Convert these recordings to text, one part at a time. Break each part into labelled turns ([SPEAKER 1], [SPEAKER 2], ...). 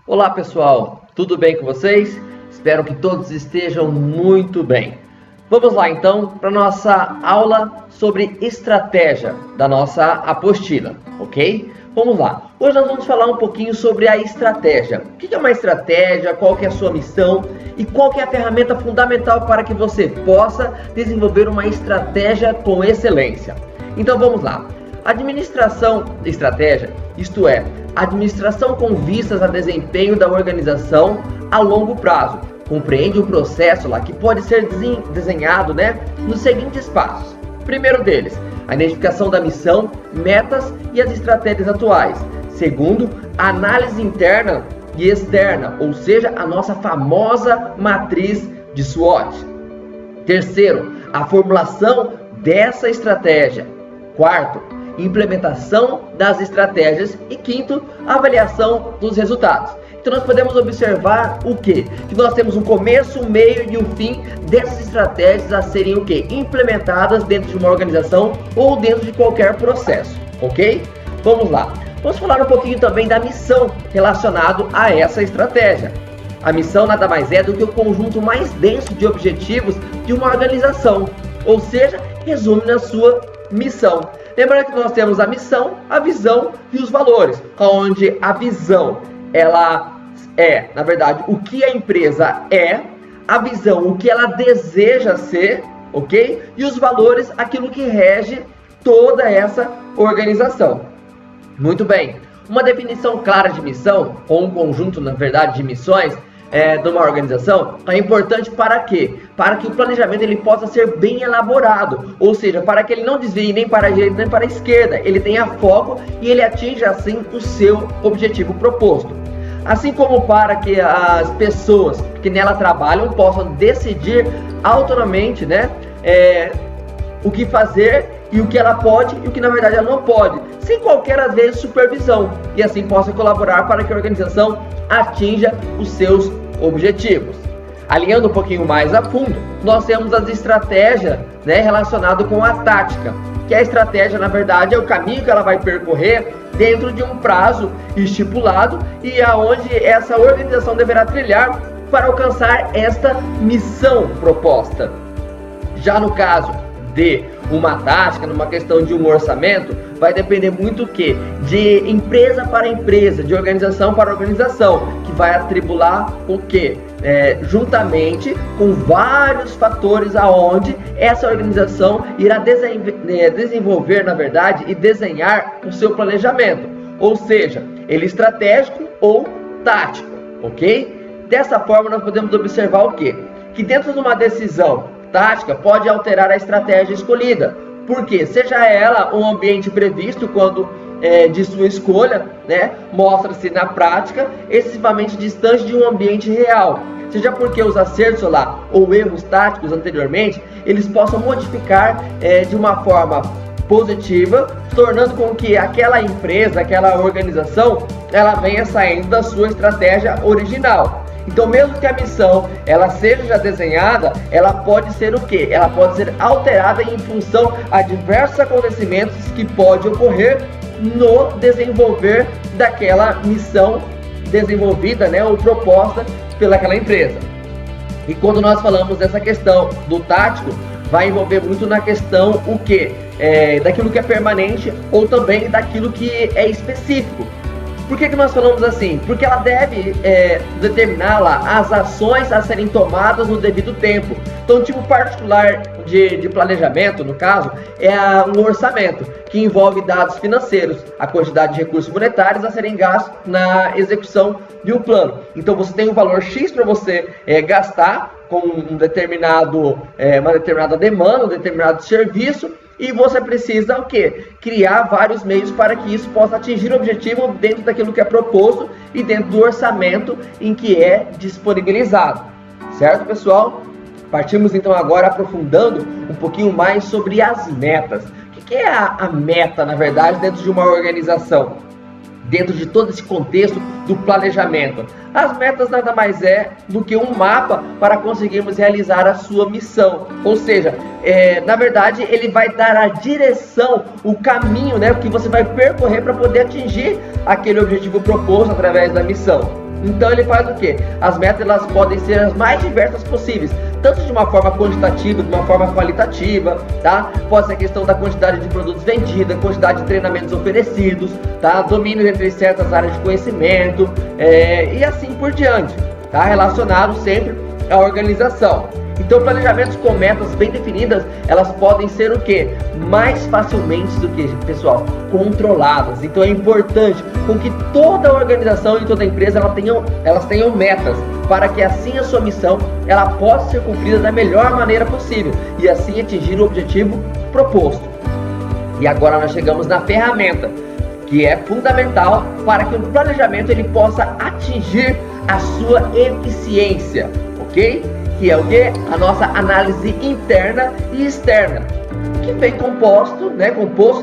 [SPEAKER 1] Olá pessoal, tudo bem com vocês? Espero que todos estejam muito bem. Vamos lá então para nossa aula sobre estratégia da nossa apostila, ok? Vamos lá. Hoje nós vamos falar um pouquinho sobre a estratégia. O que é uma estratégia, qual que é a sua missão e qual que é a ferramenta fundamental para que você possa desenvolver uma estratégia com excelência. Então vamos lá. Administração de estratégia, isto é, administração com vistas a desempenho da organização a longo prazo. Compreende um processo lá que pode ser desenhado, nos seguintes passos. Primeiro deles, a identificação da missão, metas e as estratégias atuais. Segundo, a análise interna e externa, ou seja, a nossa famosa matriz de SWOT. Terceiro, a formulação dessa estratégia. Quarto, implementação das estratégias. E quinto, avaliação dos resultados. Então nós podemos observar o quê? Que nós temos um começo, um meio e um fim dessas estratégias a serem o quê? Implementadas dentro de uma organização ou dentro de qualquer processo, ok? Vamos lá. Vamos falar um pouquinho também da missão relacionado a essa estratégia. A missão nada mais é do que o conjunto mais denso de objetivos de uma organização, ou seja, resume na sua missão. Lembrando que nós temos a missão, a visão e os valores, onde a visão ela é, na verdade, o que a empresa é, a visão, o que ela deseja ser, ok? E os valores, aquilo que rege toda essa organização. Muito bem. Uma definição clara de missão, ou um conjunto, na verdade, de missões de uma organização, é importante para quê? Para que o planejamento ele possa ser bem elaborado, ou seja, para que ele não desvie nem para a direita nem para a esquerda, ele tenha foco e ele atinja assim o seu objetivo proposto. Assim como para que as pessoas que nela trabalham possam decidir autonomamente, o que fazer e o que ela pode e o que na verdade ela não pode, sem qualquer às vezes supervisão, e assim possa colaborar para que a organização atinja os seus objetivos. Alinhando um pouquinho mais a fundo, nós temos as estratégias relacionadas com a tática, que a estratégia na verdade é o caminho que ela vai percorrer dentro de um prazo estipulado e aonde essa organização deverá trilhar para alcançar esta missão proposta. Já no caso de uma tática, numa questão de um orçamento, vai depender muito o quê? De empresa para empresa, de organização para organização, que vai atribular o quê? Juntamente com vários fatores aonde essa organização irá desenvolver, na verdade, e desenhar o seu planejamento, ou seja, ele estratégico ou tático, ok? Dessa forma nós podemos observar o quê? Que dentro de uma decisão tática pode alterar a estratégia escolhida, porque seja ela um ambiente previsto quando de sua escolha, mostra-se na prática excessivamente distante de um ambiente real, seja porque os acertos lá ou erros táticos anteriormente eles possam modificar de uma forma positiva, tornando com que aquela empresa, aquela organização, ela venha saindo da sua estratégia original. Então, mesmo que a missão ela seja já desenhada, ela pode ser o quê? Ela pode ser alterada em função a diversos acontecimentos que pode ocorrer no desenvolver daquela missão desenvolvida, ou proposta pelaquela empresa. E quando nós falamos dessa questão do tático, vai envolver muito na questão o quê? Daquilo que é permanente ou também daquilo que é específico. Por que nós falamos assim? Porque ela deve determinar lá as ações a serem tomadas no devido tempo. Então, tipo particular de planejamento, no caso, é um orçamento, que envolve dados financeiros, a quantidade de recursos monetários a serem gastos na execução de um plano. Então, você tem um valor X para você gastar com uma determinada demanda, um determinado serviço, e você precisa o quê? Criar vários meios para que isso possa atingir o objetivo dentro daquilo que é proposto e dentro do orçamento em que é disponibilizado. Certo, pessoal? Partimos então agora aprofundando um pouquinho mais sobre as metas. O que é a meta, na verdade, dentro de uma organização? Dentro de todo esse contexto do planejamento. As metas nada mais é do que um mapa para conseguirmos realizar a sua missão. Ou seja, na verdade, ele vai dar a direção, o caminho, que você vai percorrer para poder atingir aquele objetivo proposto através da missão. Então ele faz o quê? As metas elas podem ser as mais diversas possíveis, tanto de uma forma quantitativa, de uma forma qualitativa, tá? Pode ser a questão da quantidade de produtos vendidos, quantidade de treinamentos oferecidos, tá? Domínio entre certas áreas de conhecimento, e assim por diante, tá? Relacionado sempre à organização. Então, planejamentos com metas bem definidas, elas podem ser o quê? Mais facilmente do que, pessoal, controladas. Então, é importante com que toda organização e toda empresa elas tenham metas, para que assim a sua missão ela possa ser cumprida da melhor maneira possível e assim atingir o objetivo proposto. E agora nós chegamos na ferramenta, que é fundamental para que o planejamento ele possa atingir a sua eficiência, ok? Que é o que? A nossa análise interna e externa, que vem composto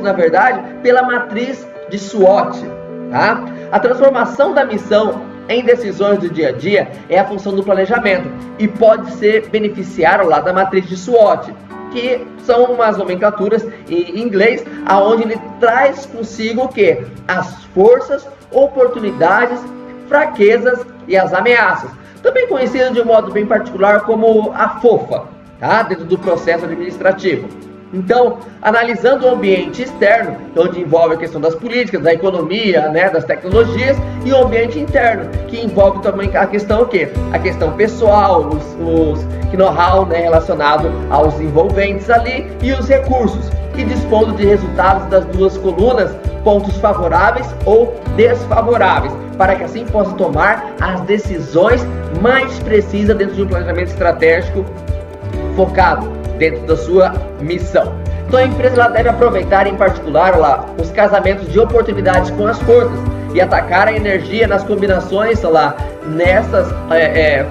[SPEAKER 1] na verdade, pela matriz de SWOT, tá? A transformação da missão em decisões do dia a dia é a função do planejamento e pode ser beneficiário lá da matriz de SWOT, que são umas nomenclaturas em inglês, aonde ele traz consigo o que? As forças, oportunidades, fraquezas e as ameaças, também conhecido de um modo bem particular como a FOFA, tá? Dentro do processo administrativo. Então, analisando o ambiente externo, onde envolve a questão das políticas, da economia, das tecnologias, e o ambiente interno, que envolve também a questão o quê? A questão pessoal, os know-how relacionado aos envolventes ali e os recursos, e dispondo de resultados das duas colunas, pontos favoráveis ou desfavoráveis, para que assim possa tomar as decisões mais precisas dentro de um planejamento estratégico focado dentro da sua missão. Então a empresa ela deve aproveitar em particular os casamentos de oportunidades com as forças e atacar a energia nas combinações nessas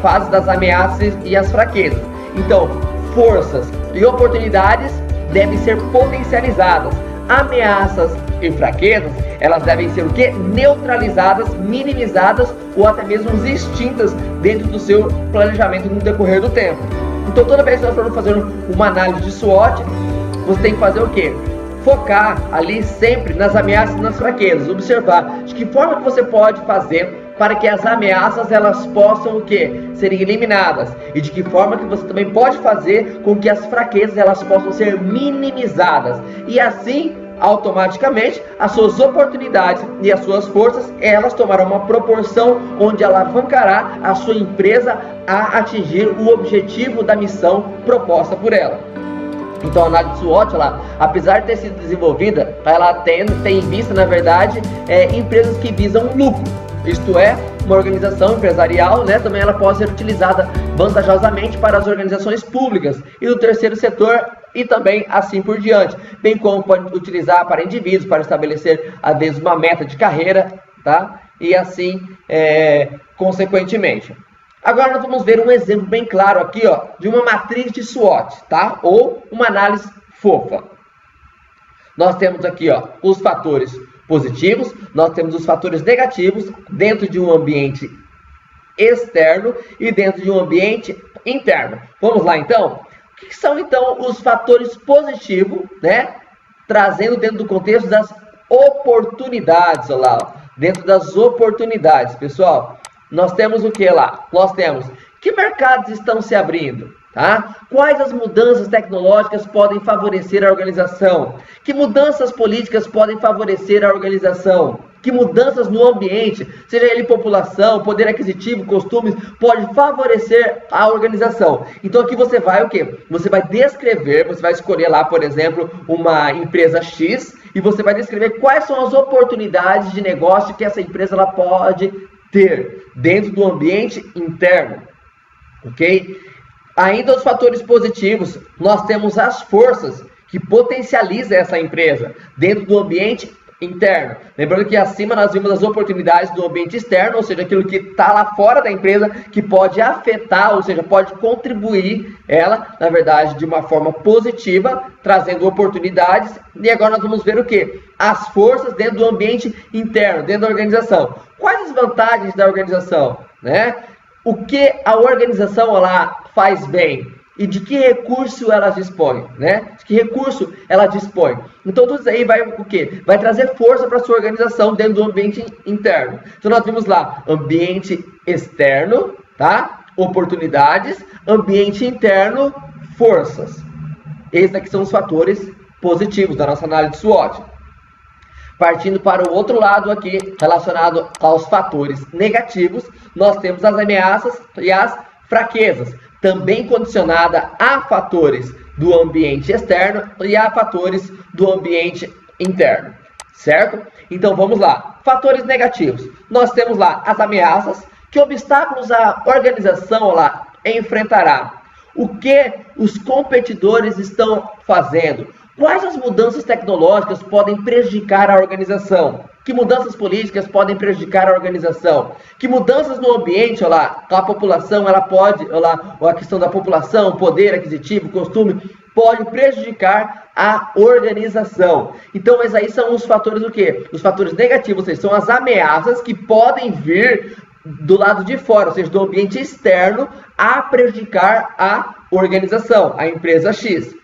[SPEAKER 1] fases das ameaças e as fraquezas. Então forças e oportunidades devem ser potencializadas. Ameaças e fraquezas, elas devem ser o quê? Neutralizadas, minimizadas ou até mesmo extintas dentro do seu planejamento no decorrer do tempo. Então toda vez que nós formos fazer uma análise de SWOT, você tem que fazer o quê? Focar ali sempre nas ameaças e nas fraquezas, observar de que forma que você pode fazer para que as ameaças elas possam o quê? Serem eliminadas, e de que forma que você também pode fazer com que as fraquezas elas possam ser minimizadas, e assim automaticamente as suas oportunidades e as suas forças elas tomarão uma proporção onde alavancará a sua empresa a atingir o objetivo da missão proposta por ela. Então a análise SWOT, apesar de ter sido desenvolvida, ela tem em vista, na verdade, empresas que visam lucro. Isto é, uma organização empresarial, também ela pode ser utilizada vantajosamente para as organizações públicas e do terceiro setor e também assim por diante, bem como pode utilizar para indivíduos, para estabelecer às vezes uma meta de carreira, tá? E assim, consequentemente. Agora nós vamos ver um exemplo bem claro aqui, de uma matriz de SWOT, tá? Ou uma análise FOFA. Nós temos aqui, os fatores positivos, nós temos os fatores negativos dentro de um ambiente externo e dentro de um ambiente interno. Vamos lá então? O que são então os fatores positivos, trazendo dentro do contexto das oportunidades, dentro das oportunidades, pessoal, nós temos o que lá? Nós temos que mercados estão se abrindo, tá? Quais as mudanças tecnológicas podem favorecer a organização? Que mudanças políticas podem favorecer a organização? Que mudanças no ambiente, seja ele população, poder aquisitivo, costumes, pode favorecer a organização? Então aqui você vai o quê? Você vai descrever, você vai escolher lá, por exemplo, uma empresa X e você vai descrever quais são as oportunidades de negócio que essa empresa ela pode ter dentro do ambiente interno, ok? Ainda os fatores positivos, nós temos as forças que potencializam essa empresa dentro do ambiente interno. Lembrando que acima nós vimos as oportunidades do ambiente externo, ou seja, aquilo que está lá fora da empresa, que pode afetar, ou seja, pode contribuir ela, na verdade, de uma forma positiva, trazendo oportunidades. E agora nós vamos ver o que? As forças dentro do ambiente interno, dentro da organização. Quais as vantagens da organização, O que a organização lá faz bem? e de que recurso elas dispõem, né? De que recurso ela dispõe. Então tudo isso aí vai o quê? Vai trazer força para a sua organização dentro do ambiente interno. Então nós vimos lá, ambiente externo, tá? Oportunidades, ambiente interno, forças. Esses aqui são os fatores positivos da nossa análise de SWOT. Partindo para o outro lado aqui, relacionado aos fatores negativos, nós temos as ameaças e as fraquezas, também condicionada a fatores do ambiente externo e a fatores do ambiente interno, certo? Então vamos lá, fatores negativos. Nós temos lá as ameaças, que obstáculos a organização lá enfrentará. O que os competidores estão fazendo? Quais as mudanças tecnológicas podem prejudicar a organização? Que mudanças políticas podem prejudicar a organização? Que mudanças no ambiente, olha lá, a população, ela pode, olha lá, a questão da população, poder aquisitivo, costume, pode prejudicar a organização. Então, esses aí são os fatores o quê? Os fatores negativos, ou seja, são as ameaças que podem vir do lado de fora, ou seja, do ambiente externo, a prejudicar a organização, a empresa X.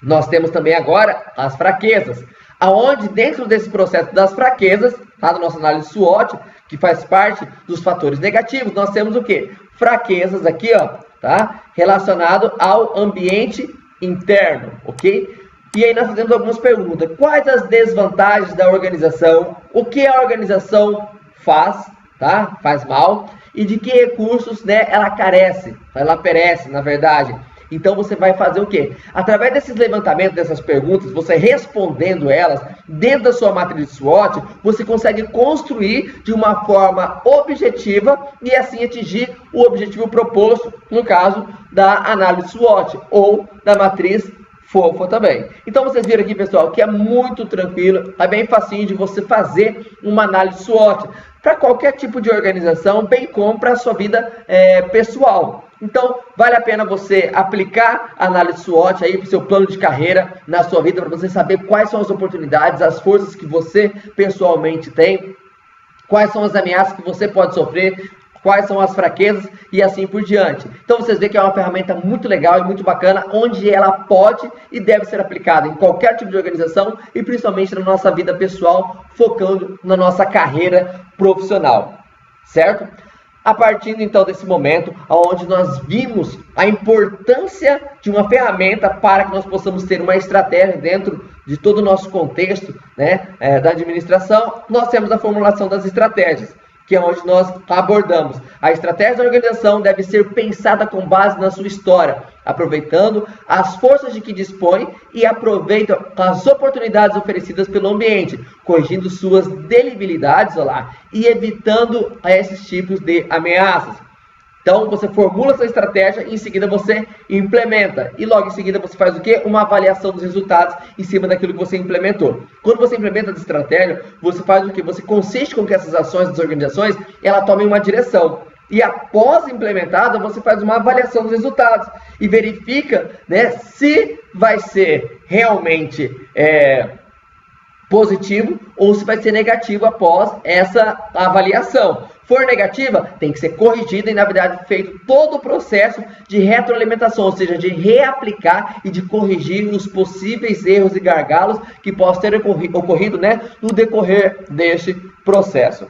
[SPEAKER 1] Nós temos também agora as fraquezas, aonde dentro desse processo das fraquezas, lá na nossa análise SWOT, que faz parte dos fatores negativos, nós temos o quê? Fraquezas aqui, ó, tá? Relacionado ao ambiente interno, ok? E aí nós fazemos algumas perguntas. Quais as desvantagens da organização? O que a organização faz, tá? Faz mal? E de que recursos, né, ela carece? Ela perece, na verdade. Então você vai fazer o quê? Através desses levantamentos, dessas perguntas, você respondendo elas dentro da sua matriz de SWOT, você consegue construir de uma forma objetiva e assim atingir o objetivo proposto, no caso da análise SWOT ou da matriz FOFA também. Então vocês viram aqui, pessoal, que é muito tranquilo, é bem facinho de você fazer uma análise SWOT para qualquer tipo de organização, bem como para a sua vida pessoal. Então, vale a pena você aplicar a análise SWOT aí para o seu plano de carreira na sua vida, para você saber quais são as oportunidades, as forças que você pessoalmente tem, quais são as ameaças que você pode sofrer, quais são as fraquezas e assim por diante. Então, vocês veem que é uma ferramenta muito legal e muito bacana, onde ela pode e deve ser aplicada em qualquer tipo de organização e principalmente na nossa vida pessoal, focando na nossa carreira profissional, certo? A partir então desse momento, onde nós vimos a importância de uma ferramenta para que nós possamos ter uma estratégia dentro de todo o nosso contexto, né, da administração, nós temos a formulação das estratégias, que é onde nós abordamos. A estratégia da organização deve ser pensada com base na sua história, aproveitando as forças de que dispõe e aproveita as oportunidades oferecidas pelo ambiente, corrigindo suas debilidades, e evitando esses tipos de ameaças. Então, você formula essa estratégia e em seguida você implementa. E logo em seguida você faz o quê? Uma avaliação dos resultados em cima daquilo que você implementou. Quando você implementa a estratégia, você faz o quê? Você consiste com que essas ações das organizações, ela tomem uma direção. E após implementada, você faz uma avaliação dos resultados e verifica, né, se vai ser realmente positivo ou se vai ser negativo após essa avaliação. For negativa, tem que ser corrigida e, na verdade, feito todo o processo de retroalimentação, ou seja, de reaplicar e de corrigir os possíveis erros e gargalos que possam ter ocorrido, né, no decorrer deste processo.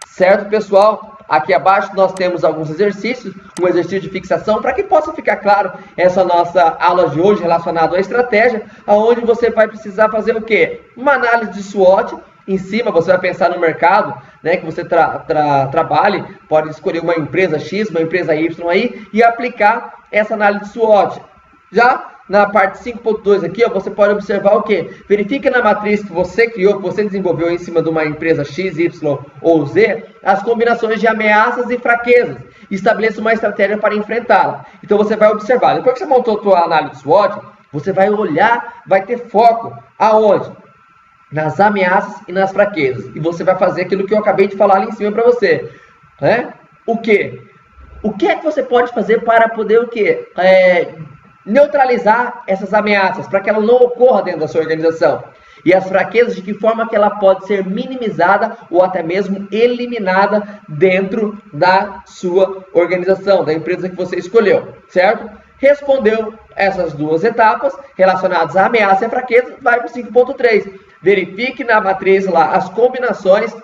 [SPEAKER 1] Certo, pessoal? Aqui abaixo nós temos alguns exercícios, um exercício de fixação, para que possa ficar claro essa nossa aula de hoje relacionada à estratégia, onde você vai precisar fazer o quê? Uma análise de SWOT. Em cima você vai pensar no mercado, né, que você trabalhe, pode escolher uma empresa X, uma empresa Y aí, e aplicar essa análise de SWOT. Já na parte 5.2 aqui, ó, você pode observar o quê? Verifique na matriz que você criou, que você desenvolveu em cima de uma empresa X, Y ou Z, as combinações de ameaças e fraquezas. Estabeleça uma estratégia para enfrentá-la. Então você vai observar. Depois que você montou a sua análise de SWOT, você vai olhar, vai ter foco. Aonde? Nas ameaças e nas fraquezas. E você vai fazer aquilo que eu acabei de falar ali em cima para você. Né? O quê? O que é que você pode fazer para poder o quê? Neutralizar essas ameaças, para que ela não ocorra dentro da sua organização. E as fraquezas, de que forma que ela pode ser minimizada ou até mesmo eliminada dentro da sua organização, da empresa que você escolheu, certo? Respondeu essas duas etapas relacionadas à ameaça e à fraqueza, vai para o 5.3. Verifique na matriz lá as combinações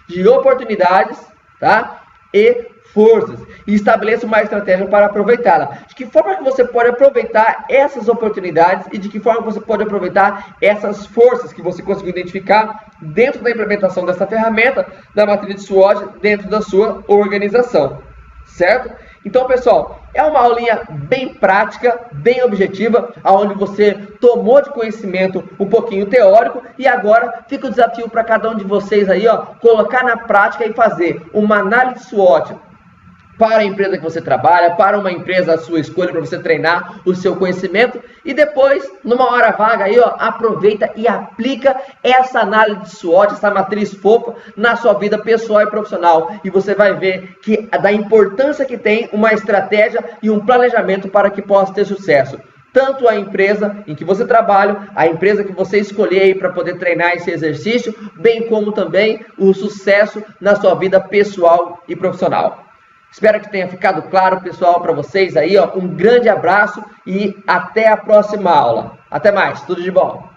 [SPEAKER 1] de oportunidades, tá? E forças, e estabeleça uma estratégia para aproveitá-la. De que forma que você pode aproveitar essas oportunidades e de que forma você pode aproveitar essas forças que você conseguiu identificar dentro da implementação dessa ferramenta da matriz de SWOT dentro da sua organização, certo? Então, pessoal, é uma aulinha bem prática, bem objetiva, onde você tomou de conhecimento um pouquinho teórico e agora fica o desafio para cada um de vocês aí, ó, colocar na prática e fazer uma análise SWOT para a empresa que você trabalha, para uma empresa a sua escolha, para você treinar o seu conhecimento e depois, numa hora vaga aí, ó, aproveita e aplica essa análise de SWOT, essa matriz fofa na sua vida pessoal e profissional e você vai ver que da importância que tem uma estratégia e um planejamento para que possa ter sucesso. Tanto a empresa em que você trabalha, a empresa que você escolher aí para poder treinar esse exercício, bem como também o sucesso na sua vida pessoal e profissional. Espero que tenha ficado claro, pessoal, para vocês aí, ó. Um grande abraço e até a próxima aula. Até mais, tudo de bom.